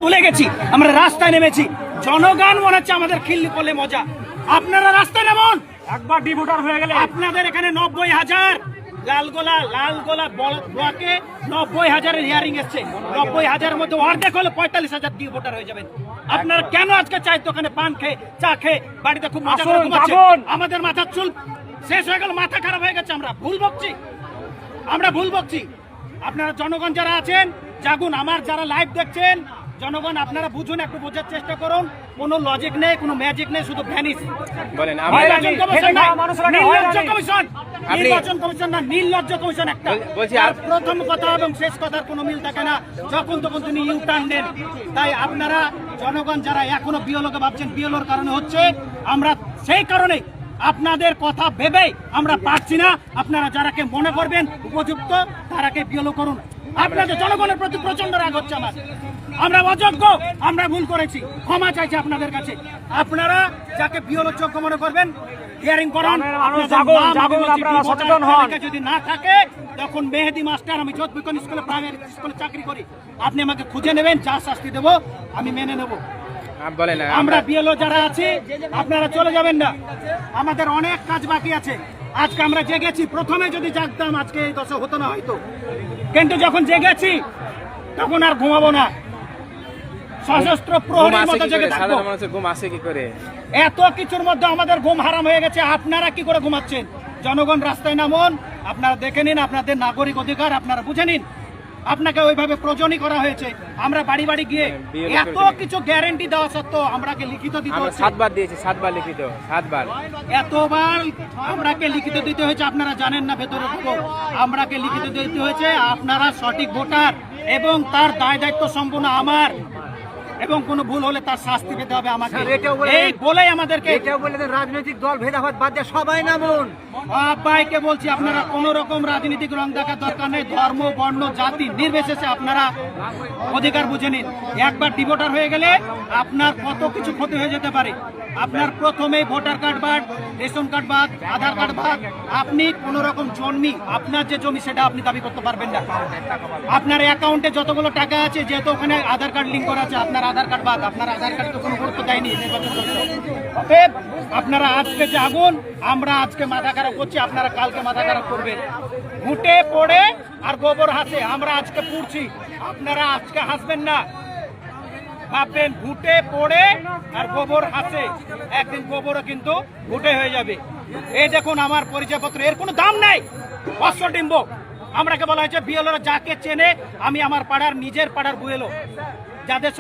ভুলে গেছি, আমরা রাস্তায় নেমেছি। জনগণ মনে হচ্ছে আমাদের খিল্লি করলে মজা। আপনারা রাস্তায় নামুন। একবার ডি ভোটার হয়ে গেলে আপনাদের এখানে 90,000 লালগোলা ব্লকে 90,000-এর হিয়ারিং এসছে। 90,000-এর মধ্যে অর্ধেক হলে 45,000 ডি ভোটার হয়ে যাবেন। আপনারা কেন আজকে চাইতো ওখানে পান খেয়ে চা খেয়ে বাড়িতে খুব মজা করে ঘুমাচ্ছেন? আমাদের মাথার চুল শেষ হয়ে গেল, মাথা খারাপ হয়ে গেছে। আমরা ভুল বকছি। আপনারা জনগণ যারা আছেন জাগুন। আমার যারা লাইভ দেখছেন জনগণ, আপনারা বুঝুন, একটু বোঝার চেষ্টা করুন। কোনো লজিক নেই, কোনো ম্যাজিক নেই, শুধু ভ্যানিস বলেন। নির্বাচন কমিশন না, নির্লজ্জ কমিশন একটা। বলছি আর প্রথম কথা এবং শেষ কথার কোনো মিল থাকে না, যখন তখন তিনি ইউটার্ন দেন। তাই আপনারা জনগণ যারা এখনো বিএলওকে ভাবছেন বিএলওর কারণে হচ্ছে, আমরা সেই কারণেই আপনাদের কথা ভেবেই আমরা পারছি না। আপনারা যারাকে মনে করবেন উপযুক্ত তারাকে বিএলও করুন। আপনাদের জনগণের প্রতি প্রচন্ড রাগ হচ্ছে আমার। আমরা অযোগ্য, আমরা ভুল করেছি, ক্ষমা চাইছি আপনাদের কাছে। আপনারা যাকে বিএলও যোগ্য মনে করবেন হিয়ারিং করান। যদি না থাকে তখন মেহেদি মাস্টার, আমি যোধবিকন স্কুলে প্রাইমারি স্কুলে চাকরি করি, আপনি আমাকে খুঁজে নেবেন, যা শাস্তি দেবো আমি মেনে নেব। আমরা বিএলও যারা আছি আপনারা চলে যাবেন না, আমাদের অনেক কাজ বাকি আছে। আজকে আমরা জেগেছি, প্রথমে যদি জাগতাম আজকে এই দশা হতো না হয়তো, কিন্তু যখন জেগেছি তখন আর ঘুমাবো না। সশস্ত্র প্রহরীর মতো জেগে থাকবো। ঘুম আসে কি করে? এত কিছুর মধ্যে আমাদের ঘুম হারাম হয়ে গেছে। আপনারা কি করে ঘুমাচ্ছেন? জনগণ রাস্তায় নামুন, আপনারা দেখে নিন, আপনাদের নাগরিক অধিকার আপনারা বুঝে নিন। আপনাকে ওইভাবে প্রয়োজনই করা হয়েছে। আমরা বাড়ি বাড়ি গিয়ে এত কিছু গ্যারান্টি দেওয়া সত্ত্বেও আমরাকে লিখিত দিতে হচ্ছে। 7 বার দিয়েছি, 7 বার লিখিত, 7 বার। এতবার আমরাকে লিখিত দিতে হয়েছে, আপনারা জানেন না ভেতরে ঢুকো। আমরাকে লিখিত দিতে হয়েছে আপনারা সঠিক ভোটার এবং তার দায় দায়িত্ব সম্পূর্ণ আমার, এবং কোনো ভুল হলে তার শাস্তি পেতে হবে আমাকে। এই বলেই আমাদেরকে রাজনৈতিক দল ভেদাভেদ বাদ দিয়ে সবাই নামুন। সবাইকে বলছি, আপনারা কোন রকম রাজনৈতিক রং দেখার দরকার নেই। ধর্ম, বর্ণ, জাতি নির্বিশেষে আপনারা অধিকার বুঝে নিন। একবার ডিভোটার হয়ে গেলে আপনার কত কিছু ক্ষতি হয়ে যেতে পারে। আপনার প্রথমে ভোটার কার্ড বাদ, রেশন কার্ড বাদ, আধার কার্ড বাদ, আপনি কোন রকম জমি, আপনার যে জমি সেটা আপনি দাবি করতে পারবেন না। আপনার অ্যাকাউন্টে যতগুলো টাকা আছে, যেহেতু ওখানে আধার কার্ড লিঙ্ক করা আছে, আপনার আধার কার্ড বাদ। আপনার আধার কার্ডে তো কোনো গুরুত্ব দেয়নি নির্বাচন কমিশন। অতএব আপনারা আজকে জাগুন। আমরা আজকে মাথা খারাপ করছি, আপনারা কালকে মাথা খারাপ করবেন। ঘুটে পড়ে আর গোবর হাসে, আমরা আজকে পুড়ছি, আপনারা আজকে হাসবেন না। ভাববেন ঘুটে পড়ে আর গোবর হাসে, একদিন গোবরও কিন্তু ঘুটে হয়ে যাবে। এই দেখুন আমার পরিচয়পত্র, এর কোনো দাম নাই, অশ্বডিম্ব। আমরাকে বলা হয়েছে বিএলওরা যাকে চেনে, আমি আমার পাড়ার নিজের পাড়ার বুয়েলো, যাদের